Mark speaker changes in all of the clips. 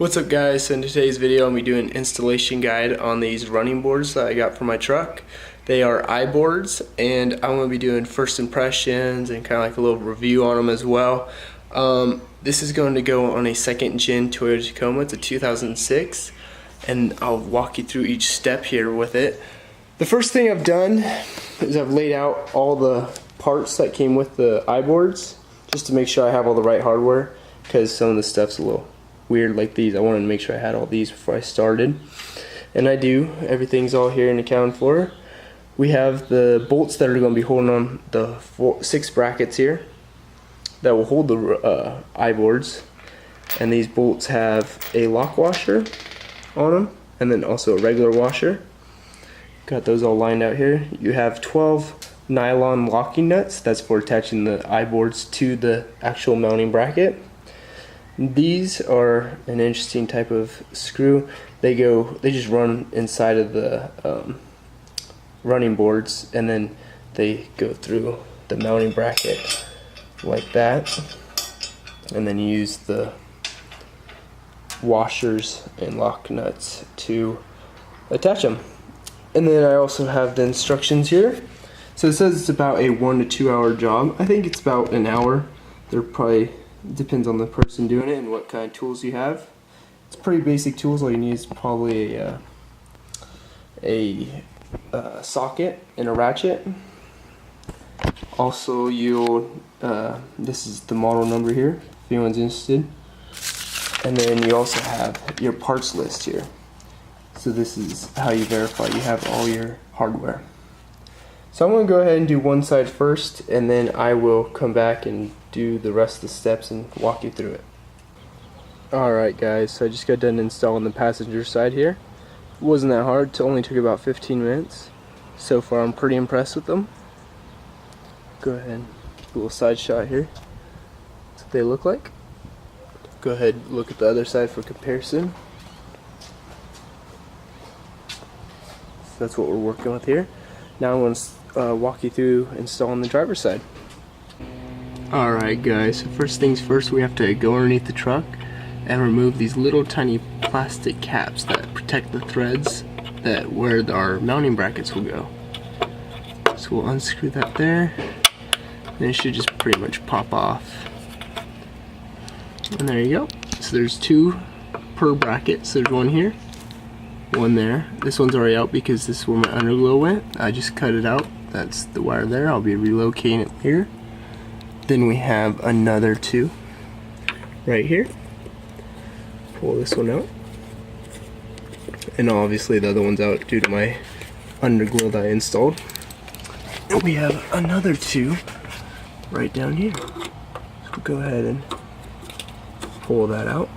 Speaker 1: What's up guys, so in today's video I'm going to be doing an installation guide on these running boards that I got for my truck. They are iBoards and I'm going to be doing first impressions and kind of like a little review on them as well. This is going to go on a second gen Toyota Tacoma. It's a 2006 and I'll walk you through each step here with it. The first thing I've done is I've laid out all the parts that came with the iBoards just to make sure I have all the right hardware, because some of the stuff's a little weird like these. I wanted to make sure I had all these before I started, and I do. Everything's all here and accounted for. We have the bolts that are going to be holding on the 6 brackets here that will hold the iBoards, and these bolts have a lock washer on them and then also a regular washer. Got those all lined out here. You have 12 nylon locking nuts. That's for attaching the iBoards to the actual mounting bracket. These are an interesting type of screw. They just run inside of the running boards, and then they go through the mounting bracket like that, and then you use the washers and lock nuts to attach them. And then I also have the instructions here. So it says it's about a 1 to 2 hour job. I think it's about an hour. They're probably depends on the person doing it and what kind of tools you have. It's pretty basic tools. All you need is probably a socket and a ratchet. Also, this is the model number here if anyone's interested. And then you also have your parts list here. So this is how you verify you have all your hardware. So I'm going to go ahead and do one side first, and then I will come back and do the rest of the steps and walk you through it. Alright guys, so I just got done installing the passenger side here. It wasn't that hard, it only took about 15 minutes. So far I'm pretty impressed with them. Go ahead and do a little side shot here. That's what they look like. Go ahead and look at the other side for comparison. So that's what we're working with here. Now I'm going to walk you through installing the driver's side. Alright guys, so first things first, we have to go underneath the truck and remove these little tiny plastic caps that protect the threads that where our mounting brackets will go. So we'll unscrew that there, and it should just pretty much pop off. And there you go. So there's 2 per bracket, so there's one here, one there. This one's already out because this is where my underglow went. I just cut it out. That's the wire there. I'll be relocating it here. Then we have another 2 right here. Pull this one out. And obviously the other one's out due to my underglow that I installed. And we have another 2 right down here. So we'll go ahead and pull that out.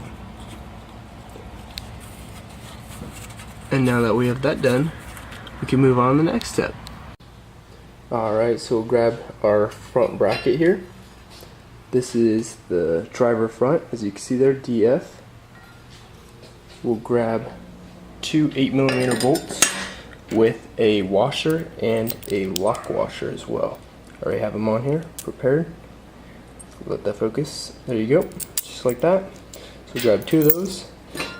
Speaker 1: And now that we have that done, we can move on to the next step. Alright, so we'll grab our front bracket here. This is the driver front, as you can see there, DF. We'll grab 2 8mm bolts with a washer and a lock washer as well. I already have them on here, prepared. Let that focus. There you go, just like that. So grab 2 of those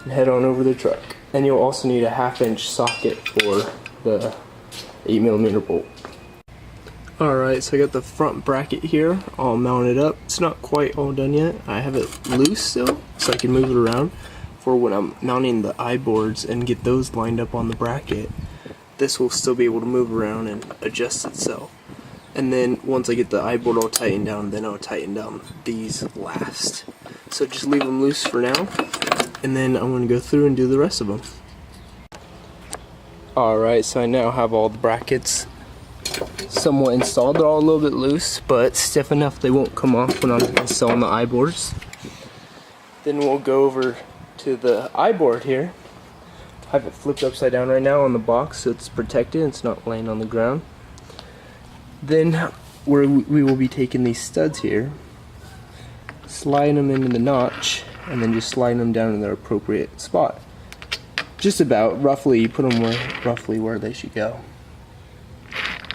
Speaker 1: and head on over the truck. And you'll also need a 1/2-inch socket for the 8mm bolt. Alright, so I got the front bracket here all mounted up. It's not quite all done yet. I have it loose still, so I can move it around for when I'm mounting the iBoards and get those lined up on the bracket. This will still be able to move around and adjust itself. And then once I get the iBoard all tightened down, then I'll tighten down these last. So just leave them loose for now, and then I'm going to go through and do the rest of them. Alright, so I now have all the brackets somewhat installed. They're all a little bit loose, but stiff enough they won't come off when I'm installing the iBoards. Then we'll go over to the iBoard here. I have it flipped upside down right now on the box so it's protected, it's not laying on the ground. Then we will be taking these studs here, sliding them into the notch, and then just sliding them down in their appropriate spot. Just about roughly, you put them roughly where they should go.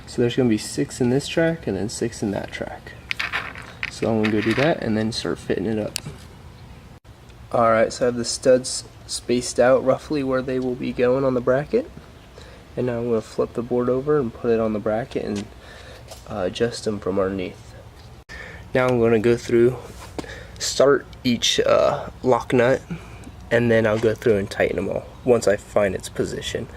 Speaker 1: So there's going to be 6 in this track and then 6 in that track. So I'm going to go do that and then start fitting it up. Alright, so I have the studs spaced out roughly where they will be going on the bracket. And now I'm going to flip the board over and put it on the bracket and adjust them from underneath. Now I'm going to go through, start each lock nut, and then I'll go through and tighten them all once I find its position.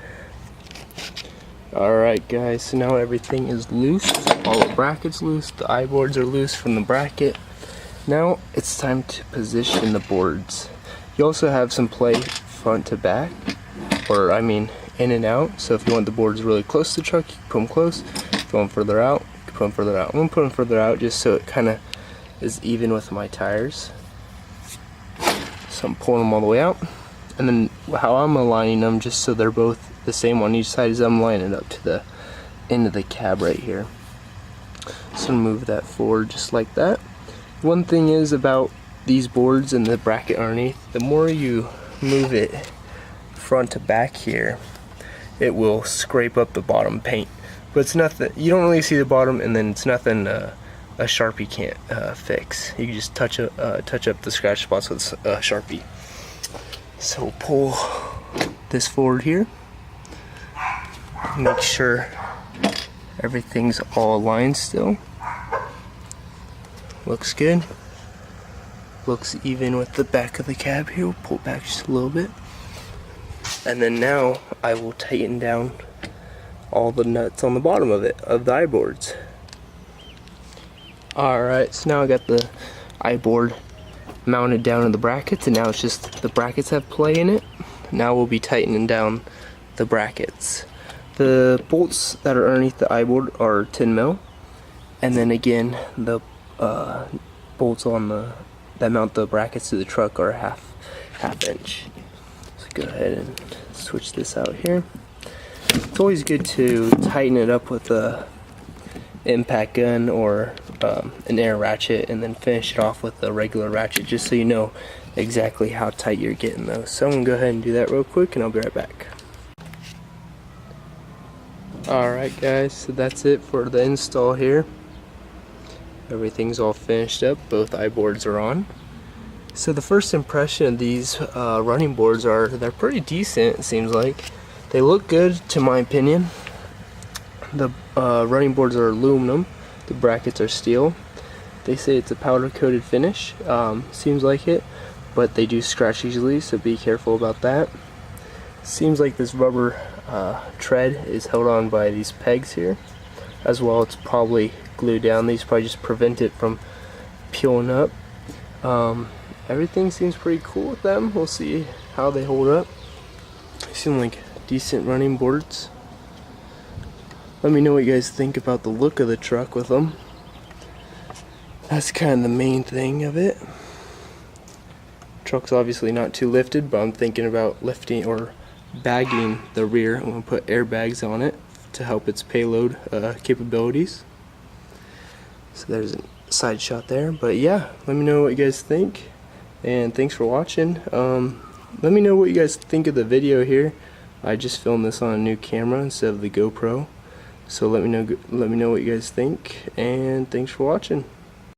Speaker 1: Alright guys, so now everything is loose, all the brackets loose, the iBoards are loose from the bracket. Now it's time to position the boards. You also have some play front to back, or I mean in and out, so if you want the boards really close to the truck, you can put them close. If you want them further out, you can put them further out. I'm going to put them further out just so it kind of is even with my tires. So I'm pulling them all the way out, and then how I'm aligning them just so they're both the same on each side is I'm lining it up to the end of the cab right here. So move that forward just like that. One thing is about these boards and the bracket underneath, the more you move it front to back here, it will scrape up the bottom paint. But it's nothing, you don't really see the bottom, and then it's nothing a Sharpie can't fix. You can just touch up the scratch spots with a Sharpie. So we'll pull this forward here. Make sure everything's all aligned still. Looks good. Looks even with the back of the cab here. We'll pull it back just a little bit. And then now I will tighten down all the nuts on the bottom of it, of the iBoards. Alright, so now I got the iBoard mounted down in the brackets, and now it's just the brackets have play in it. Now we'll be tightening down the brackets. The bolts that are underneath the iBoard are 10 mil, and then again the bolts on that mount the brackets to the truck are half inch. So go ahead and switch this out here. It's always good to tighten it up with a impact gun or an air ratchet, and then finish it off with a regular ratchet, just so you know exactly how tight you're getting those. So I'm gonna go ahead and do that real quick, and I'll be right back. Alright guys, so that's it for the install here. Everything's all finished up, both iBoards are on. So the first impression of these running boards are, they're pretty decent, it seems like. They look good to my opinion. The running boards are aluminum, the brackets are steel. They say it's a powder coated finish, seems like it, but they do scratch easily, so be careful about that. Seems like this rubber tread is held on by these pegs here as well. It's probably glued down. These probably just prevent it from peeling up. Everything seems pretty cool with them. We'll see how they hold up. They seem like decent running boards. Let me know what you guys think about the look of the truck with them. That's kind of the main thing of it. Truck's obviously not too lifted, but I'm thinking about lifting or bagging the rear. I'm going to put airbags on it to help its payload capabilities. So there's a side shot there. But yeah, let me know what you guys think, and thanks for watching. Let me know what you guys think of the video here. I just filmed this on a new camera instead of the GoPro. So let me know what you guys think, and thanks for watching.